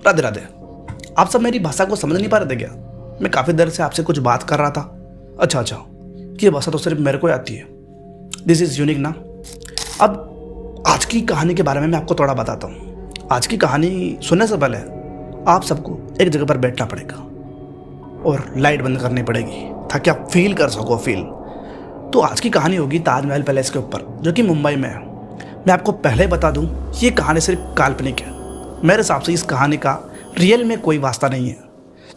राधे राधे। आप सब मेरी भाषा को समझ नहीं पा रहे थे क्या? मैं काफ़ी देर से आपसे कुछ बात कर रहा था। अच्छा, ये भाषा तो सिर्फ मेरे को आती है। दिस इज़ यूनिक ना। अब आज की कहानी के बारे में मैं आपको थोड़ा बताता हूँ। आज की कहानी सुनने से पहले आप सबको एक जगह पर बैठना पड़ेगा और लाइट बंद करनी पड़ेगी ताकि आप फील कर सको फील। तो आज की कहानी होगी ताजमहल पैलेस के ऊपर, जो कि मुंबई में है। मैं आपको पहले बता दूं, ये कहानी सिर्फ काल्पनिक है। मेरे हिसाब से इस कहानी का रियल में कोई वास्ता नहीं है।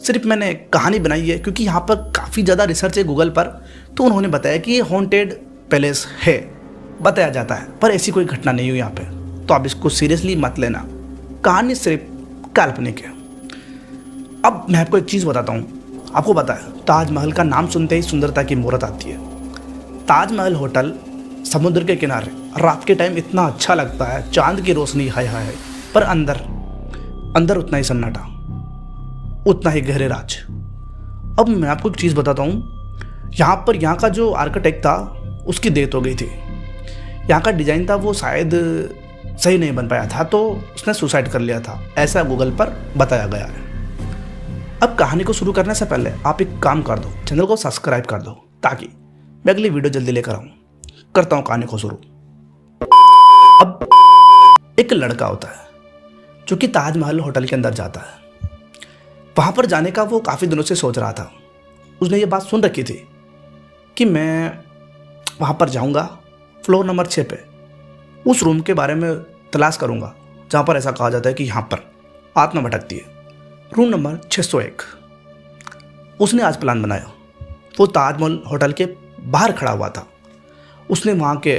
सिर्फ मैंने कहानी बनाई है क्योंकि यहाँ पर काफ़ी ज़्यादा रिसर्च है गूगल पर, तो उन्होंने बताया कि ये हॉन्टेड पैलेस है, बताया जाता है, पर ऐसी कोई घटना नहीं हुई यहाँ पे। तो आप इसको सीरियसली मत लेना, कहानी सिर्फ काल्पनिक है। अब मैं आपको एक चीज़ बताता हूँ। आपको पता है, ताजमहल का नाम सुनते ही सुंदरता की मूरत आती है। ताजमहल होटल समुद्र के किनारे, रात के टाइम इतना अच्छा लगता है, चांद की रोशनी हाय हाय, पर अंदर उतना ही सन्नाटा, उतना ही गहरे राज। अब मैं आपको एक चीज़ बताता हूँ। यहाँ का जो आर्किटेक्ट था उसकी डेथ हो गई थी। यहाँ का डिज़ाइन था वो शायद सही नहीं बन पाया था, तो उसने सुसाइड कर लिया था, ऐसा गूगल पर बताया गया है। अब कहानी को शुरू करने से पहले आप एक काम कर दो, चैनल को सब्सक्राइब कर दो ताकि मैं अगली वीडियो जल्दी लेकर आऊँ। करता हूँ कहानी को शुरू। अब एक लड़का होता है जो कि ताजमहल होटल के अंदर जाता है। वहाँ पर जाने का वो काफ़ी दिनों से सोच रहा था। उसने ये बात सुन रखी थी कि मैं वहाँ पर जाऊँगा, फ्लोर नंबर 6 पे उस रूम के बारे में तलाश करूँगा जहाँ पर ऐसा कहा जाता है कि यहाँ पर आत्मा भटकती है, रूम नंबर 601। उसने आज प्लान बनाया। वो ताजमहल होटल के बाहर खड़ा हुआ था। उसने वहाँ के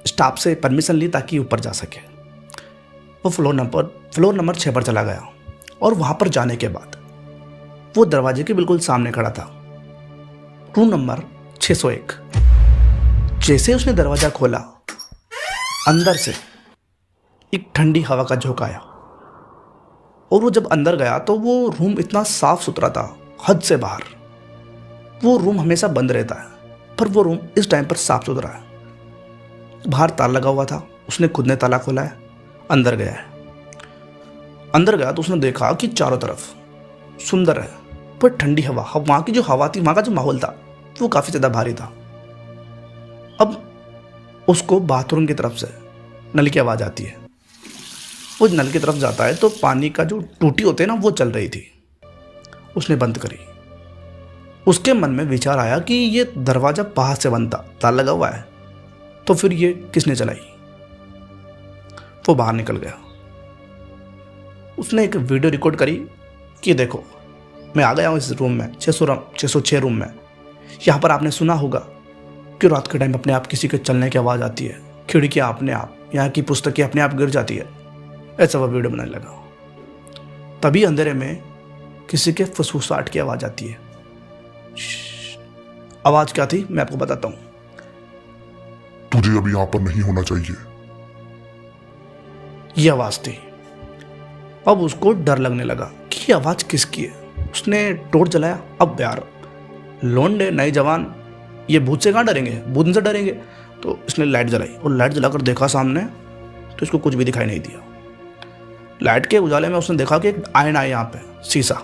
स्टाफ से परमिशन ली ताकि ऊपर जा सके। वो फ्लोर नंबर 6 पर चला गया और वहाँ पर जाने के बाद वो दरवाजे के बिल्कुल सामने खड़ा था, रूम नंबर 601। जैसे उसने दरवाज़ा खोला, अंदर से एक ठंडी हवा का झोंका आया और वो जब अंदर गया तो वो रूम इतना साफ सुथरा था, हद से बाहर। वो रूम हमेशा बंद रहता है, पर वो रूम इस टाइम पर साफ सुथरा है। बाहर ताला लगा हुआ था, उसने खुद ने ताला खोला है, अंदर गया तो उसने देखा कि चारों तरफ सुंदर है पर ठंडी हवा। वहाँ की जो हवा थी, वहाँ का जो माहौल था, वो काफ़ी ज़्यादा भारी था। अब उसको बाथरूम की तरफ से नल की आवाज़ आती है। वो नल की तरफ जाता है तो पानी का जो टूटी होते हैं ना, वो चल रही थी। उसने बंद करी। उसके मन में विचार आया कि ये दरवाज़ा बाहर से बंद था, ताला लगा हुआ है, तो फिर ये किसने चलाई? वो बाहर निकल गया। उसने एक वीडियो रिकॉर्ड करी कि देखो, मैं आ गया हूँ इस रूम में, 606 रूम में। यहाँ पर आपने सुना होगा कि रात के टाइम अपने आप किसी के चलने की आवाज़ आती है, खिड़कियाँ अपने आप, यहाँ की पुस्तकें अपने आप गिर जाती है। ऐसा वह वीडियो बनाने लगा। तभी अंधेरे में किसी के फुसफुसाहट की आवाज़ आती है। आवाज़ क्या थी मैं आपको बताता हूँ। तुझे अभी यहाँ पर नहीं होना चाहिए, ये आवाज़ थी। अब उसको डर लगने लगा कि ये आवाज़ किसकी है। उसने टॉर्च जलाया। अब यार, लोंडे नए जवान, ये भूत से कहाँ डरेंगे, भूत से डरेंगे। तो इसने लाइट जलाई और लाइट जलाकर देखा सामने, तो इसको कुछ भी दिखाई नहीं दिया। लाइट के उजाले में उसने देखा कि एक आईना है यहाँ पे, शीशा,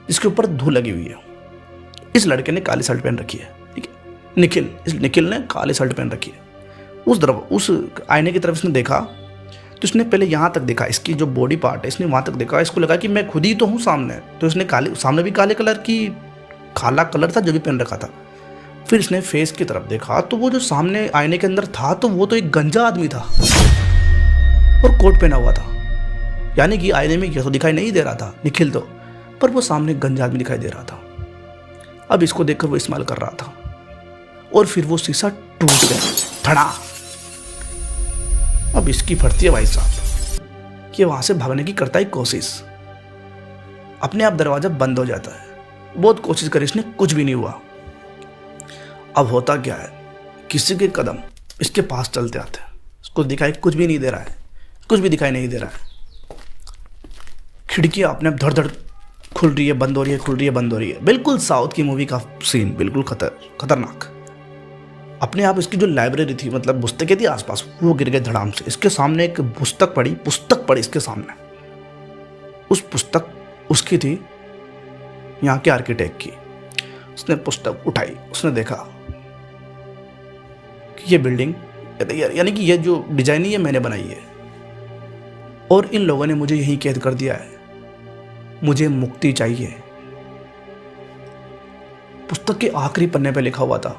जिसके ऊपर धूल लगी हुई है। इस लड़के ने काली शर्ट पहन रखी है, ठीक है, निखिल ने काली शर्ट पहन रखी है। उस आईने की तरफ इसने देखा तो इसने पहले यहाँ तक देखा, इसकी जो बॉडी पार्ट है, इसने वहाँ तक देखा। इसको लगा कि मैं खुद ही तो हूँ सामने। तो इसने सामने भी काले कलर की, काला कलर था जो भी पहन रखा था। फिर इसने फेस की तरफ देखा तो वो जो सामने आईने के अंदर था, तो वो तो एक गंजा आदमी था और कोट पहना हुआ था। यानी कि आईने में यह तो दिखाई नहीं दे रहा था निखिल तो, पर वो सामने गंजा आदमी दिखाई दे रहा था। अब इसको देखकर वो इस्तेमाल कर रहा था और फिर वो शीशा टूट गया, धड़ा। अब इसकी फटती है भाई साहब कि वहां से भागने की करता है कोशिश। अपने आप दरवाजा बंद हो जाता है। बहुत कोशिश करी इसने, कुछ भी नहीं हुआ। अब होता क्या है, किसी के कदम इसके पास चलते आते हैं, इसको दिखाई कुछ भी नहीं दे रहा है, कुछ भी दिखाई नहीं दे रहा है। खिड़कियाँ अपने आप धड़ धड़ खुल रही है, बंद हो रही है, खुल रही है, बंद हो रही है। बिल्कुल साउथ की मूवी का सीन, बिल्कुल खतरनाक। अपने आप इसकी जो लाइब्रेरी थी, मतलब पुस्तकें थी आसपास, वो गिर गए धड़ाम से। इसके सामने एक पुस्तक पड़ी इसके सामने। उस पुस्तक उसकी थी, यहाँ के आर्किटेक्ट की। उसने पुस्तक उठाई, उसने देखा कि ये बिल्डिंग यानी कि ये जो डिजाइन है मैंने बनाई है और इन लोगों ने मुझे यहीं कैद कर दिया है, मुझे मुक्ति चाहिए। पुस्तक के आखिरी पन्ने पे लिखा हुआ था,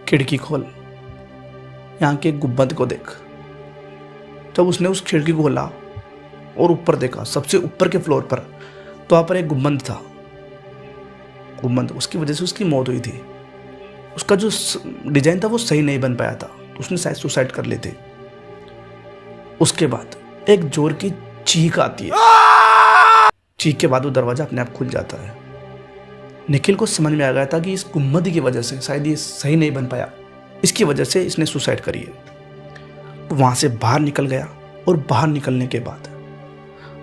खिड़की खोल, यहाँ के गुंबद को देख। जब उसने उस खिड़की को खोला और ऊपर देखा, सबसे ऊपर के फ्लोर पर तो वहाँ पर एक गुंबद था। गुंबद, उसकी वजह से उसकी मौत हुई थी। उसका जो डिजाइन था वो सही नहीं बन पाया था, तो उसने शायद सुसाइड कर ली थी। उसके बाद एक जोर की चीख आती है। चीख के बाद वो दरवाजा अपने आप खुल जाता है। निखिल को समझ में आ गया था कि इस गुम्मद की वजह से शायद ये सही नहीं बन पाया, इसकी वजह से इसने सुसाइड करी है। तो वहाँ से बाहर निकल गया और बाहर निकलने के बाद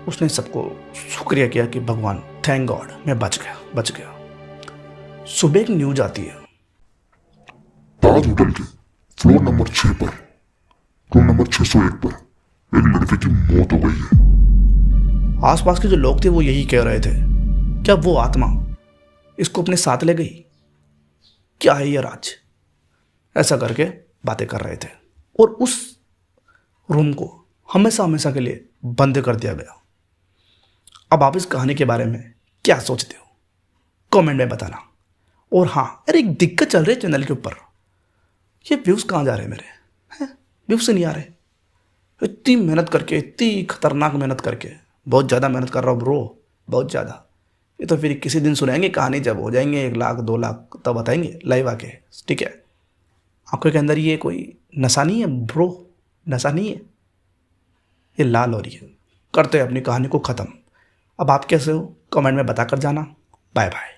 उसने सबको शुक्रिया किया कि भगवान, थैंक गॉड, मैं बच गया। सुबह एक न्यूज आती है, ताज होटल के फ्लोर नंबर 6 पर, रूम नंबर 601 पर एक लड़के की मौत हो गई है। आसपास के जो लोग थे वो यही कह रहे थे, क्या वो आत्मा इसको अपने साथ ले गई? क्या है ये राज? ऐसा करके बातें कर रहे थे और उस रूम को हमेशा के लिए बंद कर दिया गया। अब आप इस कहानी के बारे में क्या सोचते हो, कमेंट में बताना। और हाँ यार, एक दिक्कत चल रही है चैनल के ऊपर, ये व्यूज़ कहाँ जा रहे हैं मेरे? हैं व्यूज़ से नहीं आ रहे। इतनी मेहनत करके, इतनी खतरनाक मेहनत करके, बहुत ज़्यादा मेहनत कर रहा हूँ ब्रो, बहुत ज़्यादा। ये तो फिर किसी दिन सुनाएंगे कहानी, जब हो जाएंगे 1 लाख 2 लाख तब बताएंगे लाइव आके, ठीक है? आंखों के अंदर ये कोई नशा नहीं है ब्रो, नशा नहीं है, ये लाल हो रही है। करते हैं अपनी कहानी को ख़त्म। अब आप कैसे हो कमेंट में बताकर जाना। Bye bye.